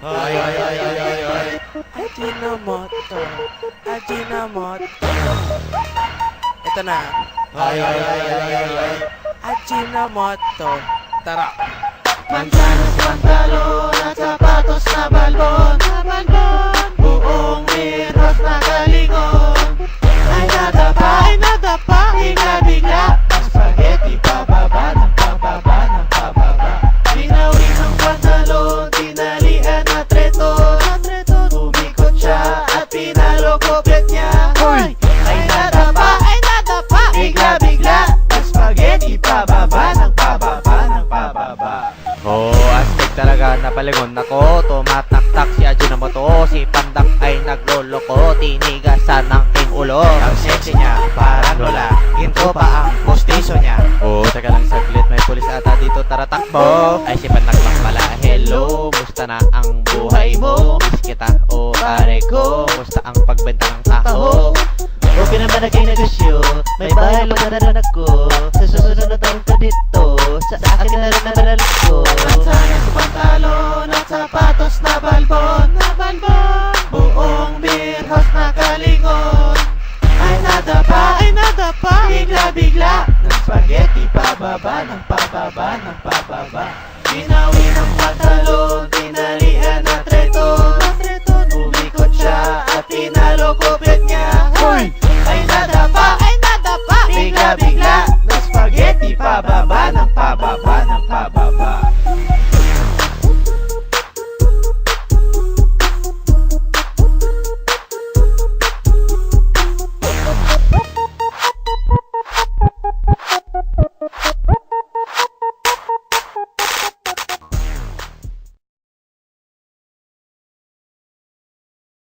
Ay, ay, ay, ay, ay, ay. Ajinomoto, Ajinomoto. Ito na. Ay, ay, ay, ay, ay, ay. Ajinomoto. Tara. Mansanas, pantalon at sapatos na balbon. Buong miros na galingon. Ay nadapa, bigla-bigla. Spaghetti pababa ng pababa ng pababa. Binawi ng pantalon, tinalian at reton. Umikot siya at pinalo koplet niya. Ay nadapa, bigla-bigla. Spaghetti pababa ng pababa ng pababa. Astig talaga napalingon ako. Tumataktak si Ajinomoto. Si Pandak ay nagloloko. Tinigasan ng king ulo. Ang sexy niya, parang lola. Ginto pa ang postiso niya. Teka lang saglit. May pulis ata dito, tara takbo. Ay si Pandak lang pala. Hello, musta na ang buhay mo? Miss kita, pare ko. Musta ang pagbenta ng taho? Okay naman naging negosyo. May bahay lugar na rin ako. Sa susunod na taon ko dito. Sa akin na rin nabalik ko. Mansanas, pantalon at sapatos na balbon. Buong beerhouse na kalingon. Ay nadapa, bigla-bigla. Ng spaghetti pababa ng pababa ng pababa.